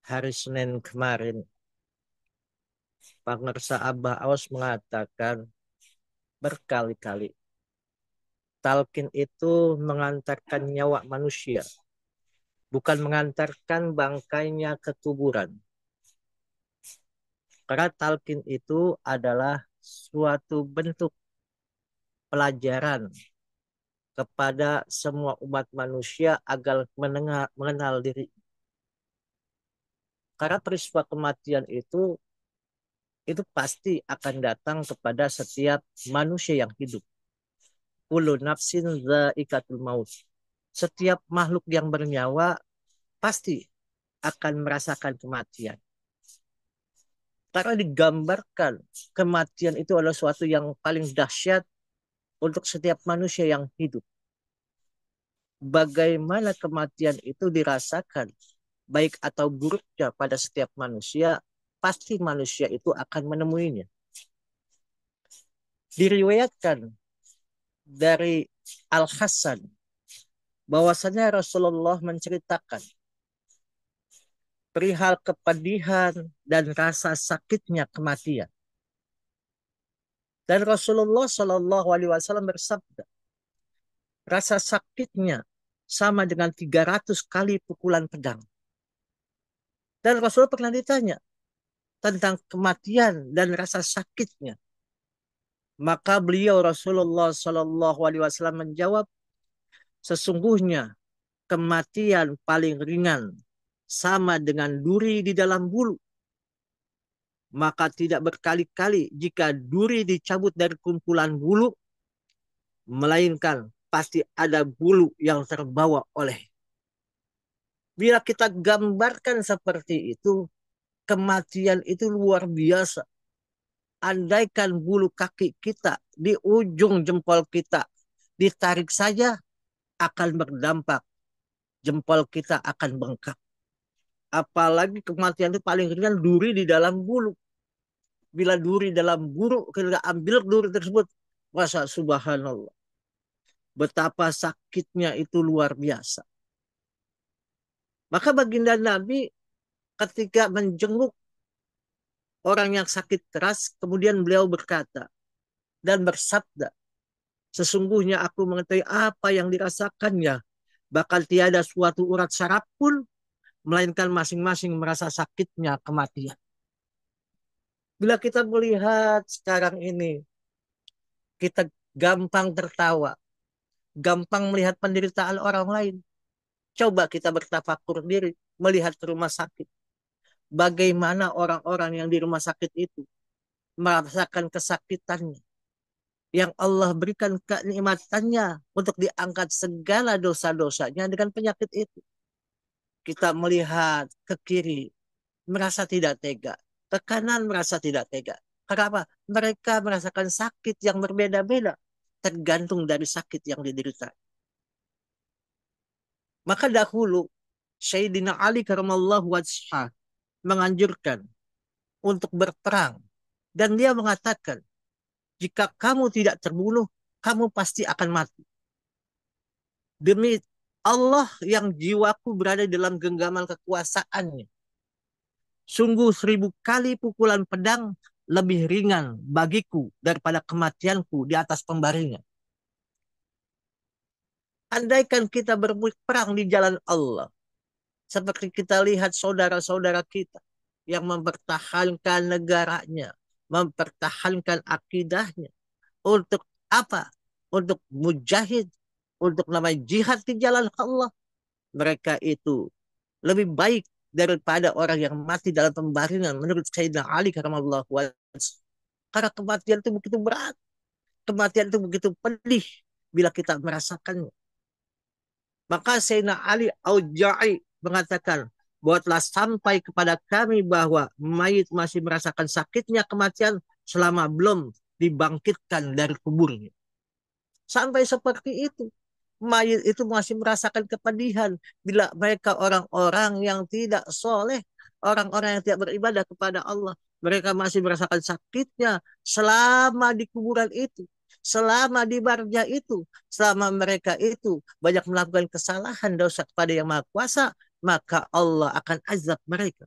Hari Senin kemarin, Pangersa Abah Aus mengatakan berkali-kali, talqin itu mengantarkan nyawa manusia, bukan mengantarkan bangkainya ke kuburan. Karena talqin itu adalah suatu bentuk pelajaran kepada semua umat manusia agar mengenal diri. Karena peristiwa kematian itu pasti akan datang kepada setiap manusia yang hidup. Kullu nafsin dha'iqatul maut. Setiap makhluk yang bernyawa pasti akan merasakan kematian. Karena digambarkan kematian itu adalah suatu yang paling dahsyat untuk setiap manusia yang hidup. Bagaimana kematian itu dirasakan, baik atau buruknya pada setiap manusia, pasti manusia itu akan menemuinya. Diriwayatkan dari Al-Hasan bahwasanya Rasulullah menceritakan perihal kepedihan dan rasa sakitnya kematian. Dan Rasulullah Shallallahu Alaihi Wasallam bersabda, rasa sakitnya sama dengan 300 kali pukulan pedang. Dan Rasulullah pernah ditanya tentang kematian dan rasa sakitnya. Maka beliau Rasulullah Shallallahu Alaihi Wasallam menjawab, sesungguhnya kematian paling ringan sama dengan duri di dalam bulu. Maka tidak berkali-kali jika duri dicabut dari kumpulan bulu, melainkan pasti ada bulu yang terbawa oleh. Bila kita gambarkan seperti itu, kematian itu luar biasa. Andaikan bulu kaki kita di ujung jempol kita ditarik saja akan berdampak, jempol kita akan bengkak. Apalagi kematian itu paling ringan duri di dalam bulu. Bila duri dalam bulu, kita ambil duri tersebut, masa subhanallah. Betapa sakitnya itu luar biasa. Maka baginda Nabi ketika menjenguk orang yang sakit keras, kemudian beliau berkata dan bersabda, sesungguhnya aku mengetahui apa yang dirasakannya. Bakal tiada suatu urat saraf pun, melainkan masing-masing merasa sakitnya kematian. Bila kita melihat sekarang ini, kita gampang tertawa, gampang melihat penderitaan orang lain. Coba kita bertafakur diri, melihat ke rumah sakit. Bagaimana orang-orang yang di rumah sakit itu merasakan kesakitannya. Yang Allah berikan kenikmatannya untuk diangkat segala dosa-dosanya dengan penyakit itu. Kita melihat ke kiri, merasa tidak tega. Ke kanan merasa tidak tega. Kenapa? Mereka merasakan sakit yang berbeda-beda. Tergantung dari sakit yang diderita. Maka dahulu, Sayyidina Ali karamallahu wajhah menganjurkan untuk berperang. Dan dia mengatakan, jika kamu tidak terbunuh, kamu pasti akan mati. Demi Allah yang jiwaku berada dalam genggaman kekuasaannya. Sungguh 1000 kali pukulan pedang lebih ringan bagiku daripada kematianku di atas pembaringan. Andaikan kita berperang di jalan Allah, seperti kita lihat saudara-saudara kita yang mempertahankan negaranya, mempertahankan akidahnya. Untuk apa? Untuk mujahid, untuk namanya jihad di jalan Allah. Mereka itu lebih baik daripada orang yang mati dalam pembaringan menurut Sayyidina Ali karamallahu wajhah. Karena kematian itu begitu berat, kematian itu begitu pedih bila kita merasakannya. Maka Sayyidina Ali Auja'i mengatakan, buatlah sampai kepada kami bahwa mayit masih merasakan sakitnya kematian selama belum dibangkitkan dari kuburnya. Sampai seperti itu. Mayit itu masih merasakan kepedihan bila mereka orang-orang yang tidak soleh, orang-orang yang tidak beribadah kepada Allah. Mereka masih merasakan sakitnya selama di kuburan itu, selama di barja itu, selama mereka itu banyak melakukan kesalahan dosa kepada Yang Maha Kuasa. maka Allah akan azab mereka.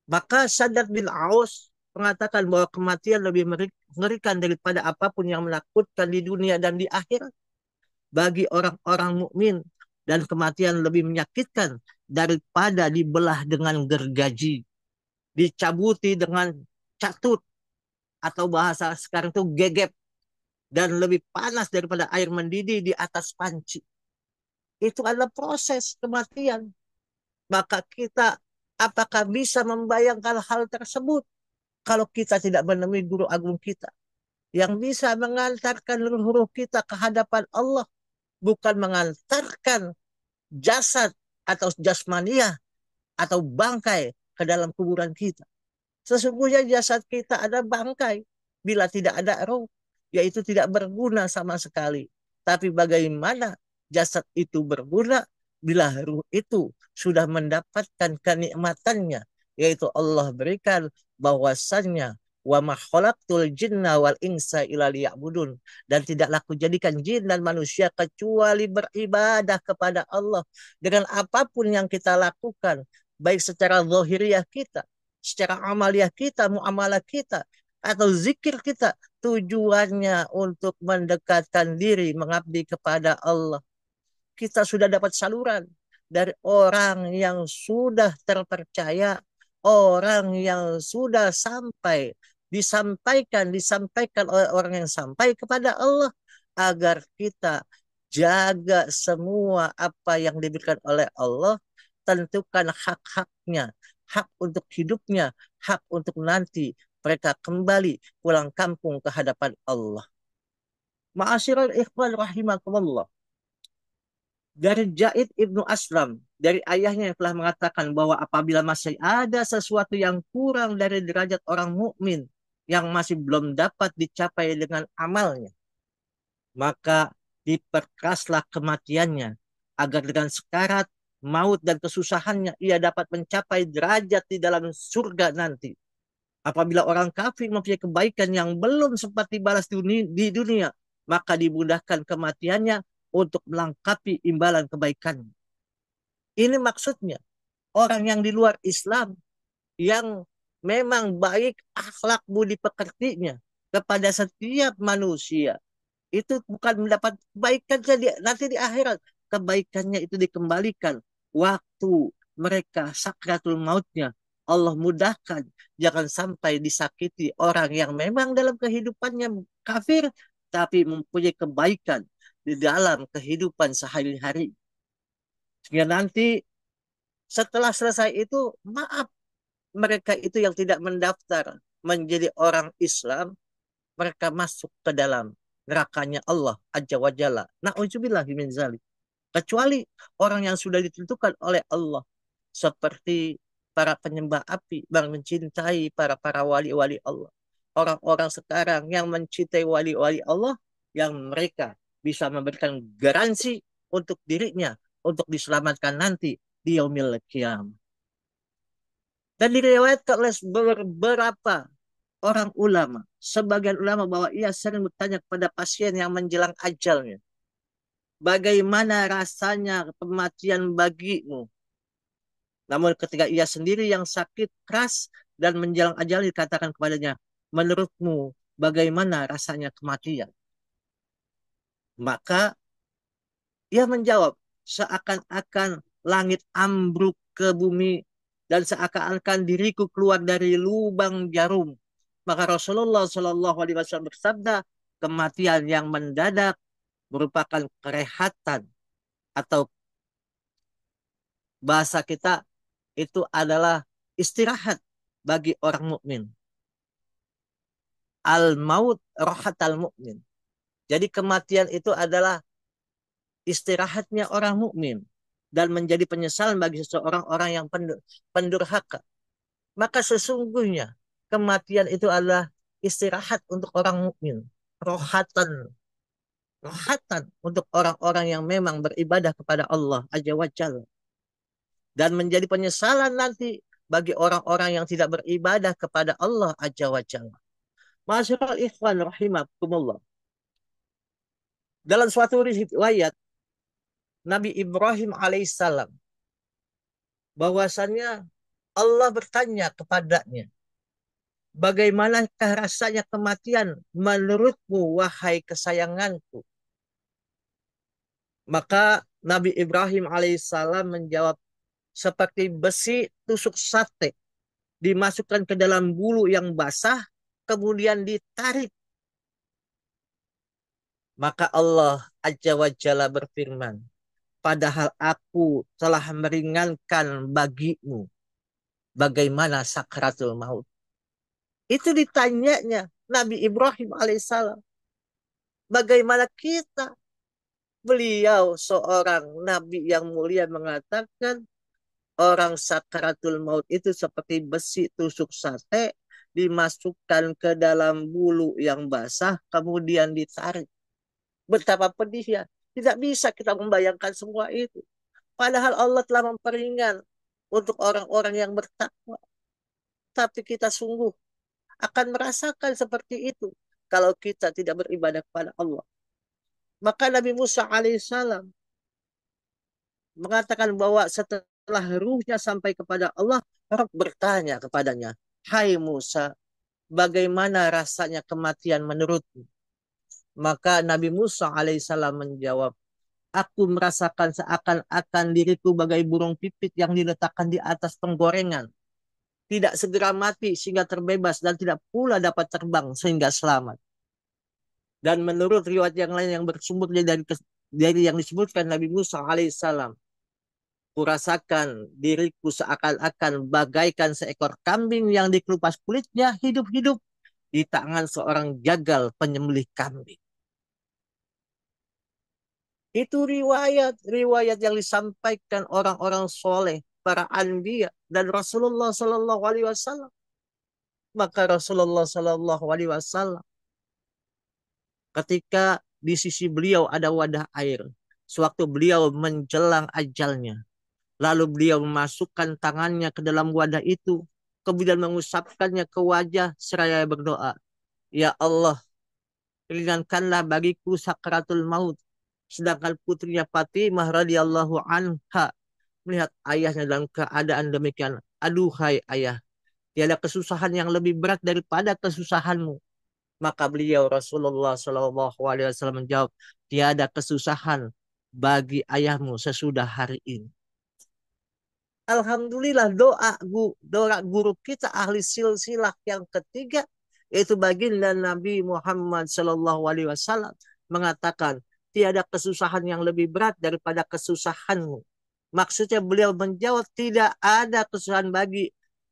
Maka Saddad bin Aus mengatakan bahwa kematian lebih mengerikan daripada apapun yang menakutkan di dunia dan di akhirat bagi orang-orang mukmin, dan kematian lebih menyakitkan daripada dibelah dengan gergaji, dicabuti dengan catut, atau bahasa sekarang itu gegep, dan lebih panas daripada air mendidih di atas panci. Itu adalah proses kematian. Maka kita apakah bisa membayangkan hal tersebut kalau kita tidak menemui guru agung kita yang bisa mengantarkan ruh kita ke hadapan Allah, bukan mengantarkan jasad atau jasmania atau bangkai ke dalam kuburan kita. Sesungguhnya jasad kita ada bangkai bila tidak ada roh, yaitu tidak berguna sama sekali. Tapi bagaimana jasad itu berguna bila ruh itu sudah mendapatkan kenikmatannya, yaitu Allah berikan bahwasannya wa ma khalaqtul jinna wal insa illa liya'budun, dan tidaklah kujadikan jin dan manusia kecuali beribadah kepada Allah dengan apapun yang kita lakukan, baik secara zahiriyah kita, secara amaliah kita, muamalah kita, atau zikir kita, tujuannya untuk mendekatkan diri, mengabdi kepada Allah. Kita sudah dapat saluran dari orang yang sudah terpercaya, orang yang sudah sampai, disampaikan oleh orang yang sampai kepada Allah, agar kita jaga semua apa yang diberikan oleh Allah, tentukan hak-haknya, hak untuk hidupnya, hak untuk nanti mereka kembali pulang kampung ke hadapan Allah. Ma'asyiral ikhwan rahimakumullah. Dari Jaid ibnu Aslam, dari ayahnya yang telah mengatakan bahwa apabila masih ada sesuatu yang kurang dari derajat orang mukmin yang masih belum dapat dicapai dengan amalnya, maka diperkaslah kematiannya, agar dengan sekarat maut dan kesusahannya ia dapat mencapai derajat di dalam surga nanti. Apabila orang kafir mempunyai kebaikan yang belum sempat dibalas di dunia, maka dimudahkan kematiannya untuk melengkapi imbalan kebaikan. Ini maksudnya orang yang di luar Islam yang memang baik akhlak budi pekertinya kepada setiap manusia, itu bukan mendapat kebaikan nanti di akhirat. Kebaikannya itu dikembalikan waktu mereka sakratul mautnya. Allah mudahkan jangan sampai disakiti orang yang memang dalam kehidupannya kafir tapi mempunyai kebaikan di dalam kehidupan sehari-hari. Sehingga nanti setelah selesai itu, maaf, mereka itu yang tidak mendaftar menjadi orang Islam, mereka masuk ke dalam nerakanya Allah Azza wa Jalla. Na'udzubillahi min zalik. Kecuali orang yang sudah ditentukan oleh Allah, seperti para penyembah api yang mencintai para wali-wali Allah. Orang-orang sekarang yang mencintai wali-wali Allah, yang mereka bisa memberikan garansi untuk dirinya untuk diselamatkan nanti di yaumil qiyamah. Dan diriwayatkan oleh beberapa orang ulama, sebagian ulama, bahwa ia sering bertanya kepada pasien yang menjelang ajalnya, bagaimana rasanya kematian bagimu? Namun ketika ia sendiri yang sakit keras dan menjelang ajal, dikatakan kepadanya, menurutmu bagaimana rasanya kematian? Maka ia menjawab, seakan-akan langit ambruk ke bumi dan seakan-akan diriku keluar dari lubang jarum. Maka Rasulullah Shallallahu Alaihi Wasallam bersabda, kematian yang mendadak merupakan kerehatan, atau bahasa kita itu adalah istirahat bagi orang mukmin. Al maut rohatal mukmin. Jadi kematian itu adalah istirahatnya orang mukmin dan menjadi penyesalan bagi seseorang orang yang pendurhaka. Maka sesungguhnya kematian itu adalah istirahat untuk orang mukmin, rohatan, rohatan untuk orang-orang yang memang beribadah kepada Allah Azza wa Jalla, dan menjadi penyesalan nanti bagi orang-orang yang tidak beribadah kepada Allah Azza wa Jalla. Masyaallah ikhwan rahimakumullah. Dalam suatu riwayat, Nabi Ibrahim alaihissalam bahwasannya Allah bertanya kepadanya, bagaimanakah rasanya kematian menurutmu, wahai kesayanganku? Maka Nabi Ibrahim alaihissalam menjawab, seperti besi tusuk sate, dimasukkan ke dalam bulu yang basah, kemudian ditarik. Maka Allah Azza wa Jalla berfirman, padahal aku telah meringankan bagimu bagaimana sakratul maut. Itu ditanyanya Nabi Ibrahim alaihissalam. Bagaimana kita? Beliau seorang Nabi yang mulia mengatakan, orang sakaratul maut itu seperti besi tusuk sate, dimasukkan ke dalam bulu yang basah, kemudian ditarik. Betapa pedihnya. Tidak bisa kita membayangkan semua itu. Padahal Allah telah memperingan untuk orang-orang yang bertakwa. Tapi kita sungguh akan merasakan seperti itu kalau kita tidak beribadah kepada Allah. Maka Nabi Musa alaihissalam mengatakan bahwa setelah ruhnya sampai kepada Allah, Rabb bertanya kepadanya, hai Musa, bagaimana rasanya kematian menurutmu? Maka Nabi Musa alaihissalam menjawab, aku merasakan seakan-akan diriku bagai burung pipit yang diletakkan di atas penggorengan. Tidak segera mati sehingga terbebas dan tidak pula dapat terbang sehingga selamat. Dan menurut riwayat yang lain yang bersumber dari yang disebutkan Nabi Musa alaihissalam, kurasakan diriku seakan-akan bagaikan seekor kambing yang dikelupas kulitnya hidup-hidup di tangan seorang jagal penyembelih kambing. Itu riwayat-riwayat yang disampaikan orang-orang soleh, para anbiya dan Rasulullah Sallallahu Alaihi Wasallam. Maka Rasulullah Sallallahu Alaihi Wasallam ketika di sisi beliau ada wadah air, sewaktu beliau menjelang ajalnya, lalu beliau memasukkan tangannya ke dalam wadah itu, kemudian mengusapkannya ke wajah seraya berdoa, ya Allah, ringankanlah bagiku sakratul maut. Sedangkan putrinya Fatimah radhiyallahu anha melihat ayahnya dalam keadaan demikian. Aduhai ayah, tiada kesusahan yang lebih berat daripada kesusahanmu. Maka beliau Rasulullah Shallallahu Alaihi Wasallam menjawab, tiada kesusahan bagi ayahmu sesudah hari ini. Alhamdulillah doa guru kita ahli silsilah yang ketiga yaitu baginda Nabi Muhammad Shallallahu Alaihi Wasallam mengatakan tiada kesusahan yang lebih berat daripada kesusahanmu. Maksudnya beliau menjawab tidak ada kesusahan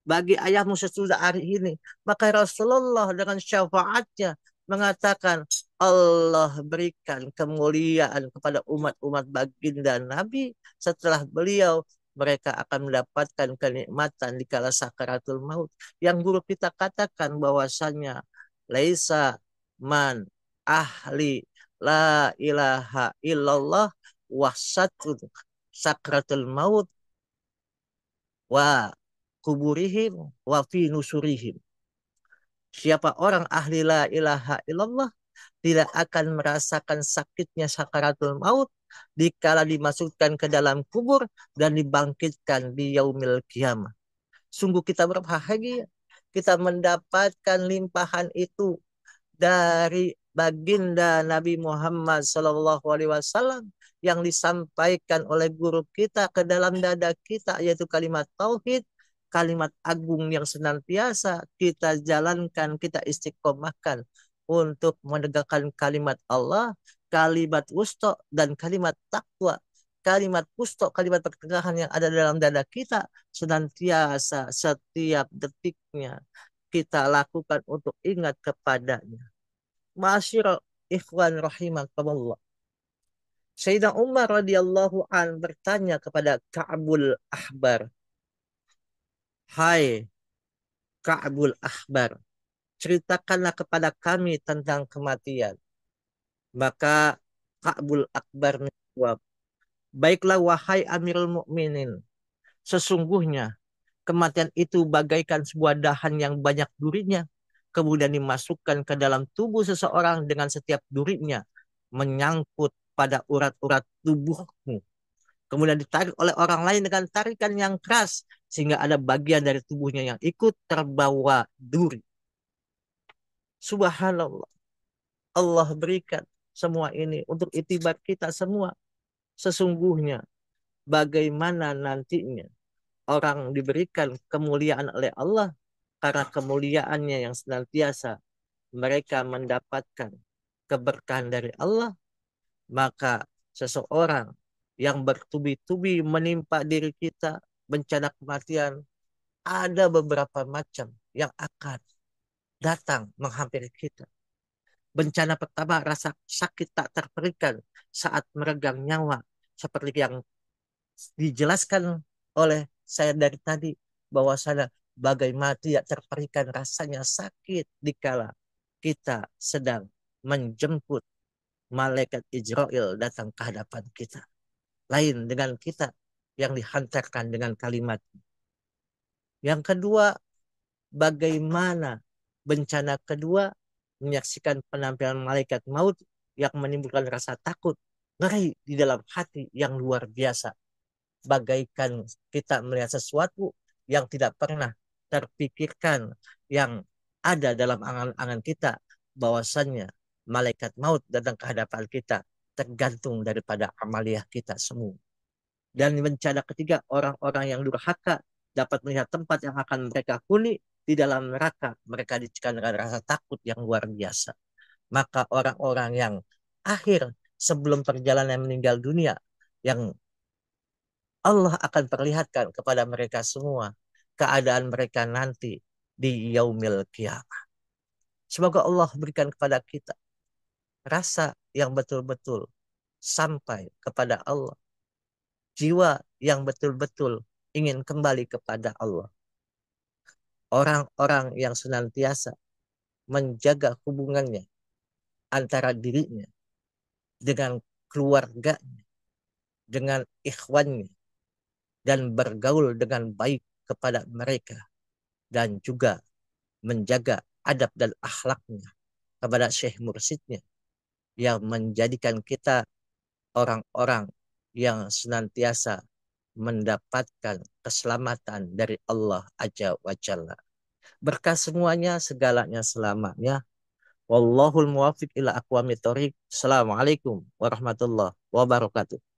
bagi ayahmu sesudah hari ini. Maka Rasulullah dengan syafaatnya mengatakan Allah berikan kemuliaan kepada umat-umat baginda Nabi setelah beliau, mereka akan mendapatkan kenikmatan di kala sakaratul maut. Yang guru kita katakan bahwasanya laisa man ahli la ilaha illallah wasatun sakratul maut wa kuburihim wa fi nusurihim. Siapa orang ahli la ilaha illallah tidak akan merasakan sakitnya sakaratul maut dikala dimasukkan ke dalam kubur dan dibangkitkan di yaumil kiamah. Sungguh kita berbahagia kita mendapatkan limpahan itu dari baginda Nabi Muhammad Sallallahu Alaihi Wasallam yang disampaikan oleh guru kita ke dalam dada kita yaitu kalimat tauhid, kalimat agung yang senantiasa kita jalankan, kita istiqomahkan untuk menegakkan kalimat Allah, kalimat wusta dan kalimat takwa. Kalimat wusta, kalimat pertengahan yang ada dalam dada kita senantiasa setiap detiknya kita lakukan untuk ingat kepadanya. Ma'asyiral ikhwan rahimakumullah. Sayyidina Umar radhiyallahu an bertanya kepada Ka'bul Ahbar, hai Ka'bul Ahbar, ceritakanlah kepada kami tentang kematian. Maka Ka'bul Akbar menjawab, baiklah wahai Amirul Mukminin, sesungguhnya kematian itu bagaikan sebuah dahan yang banyak durinya, kemudian dimasukkan ke dalam tubuh seseorang dengan setiap durinya menyangkut pada urat-urat tubuhmu. kemudian ditarik oleh orang lain dengan tarikan yang keras, sehingga ada bagian dari tubuhnya yang ikut terbawa duri. Subhanallah. Allah berikan semua ini untuk itibar kita semua. Sesungguhnya bagaimana nantinya orang diberikan kemuliaan oleh Allah karena kemuliaannya yang senantiasa mereka mendapatkan keberkahan dari Allah, maka seseorang yang bertubi-tubi menimpa diri kita bencana kematian ada beberapa macam yang akan datang menghampiri kita. Bencana pertama, rasa sakit tak terperikan saat meregang nyawa, seperti yang dijelaskan oleh saya dari tadi, bahwa sana bagaimana tidak terperikan rasanya sakit dikala kita sedang menjemput malaikat Israel datang ke hadapan kita. Lain dengan kita yang dihantarkan dengan kalimat. Yang kedua, bagaimana bencana kedua menyaksikan penampilan malaikat maut yang menimbulkan rasa takut, ngeri di dalam hati yang luar biasa. Bagaikan kita melihat sesuatu yang tidak pernah terpikirkan, yang ada dalam angan-angan kita, bahwasannya malaikat maut datang ke hadapan kita, tergantung daripada amaliah kita semua. Dan bencana ketiga, orang-orang yang durhaka dapat melihat tempat yang akan mereka huni di dalam neraka. Mereka dicekam dengan rasa takut yang luar biasa. Maka orang-orang yang akhir sebelum perjalanan meninggal dunia, yang Allah akan perlihatkan kepada mereka semua keadaan mereka nanti di yaumil qiyamah. Semoga Allah berikan kepada kita rasa yang betul-betul sampai kepada Allah, jiwa yang betul-betul ingin kembali kepada Allah. Orang-orang yang senantiasa menjaga hubungannya antara dirinya dengan keluarganya, dengan ikhwannya, dan bergaul dengan baik kepada mereka, dan juga menjaga adab dan akhlaknya kepada syekh mursyidnya, yang menjadikan kita orang-orang yang senantiasa mendapatkan keselamatan dari Allah Azza wa Jalla. Berkah semuanya, segalanya selamanya. Wallahul muwafiq ila aqwamit thoriq. Assalamualaikum warahmatullahi wabarakatuh.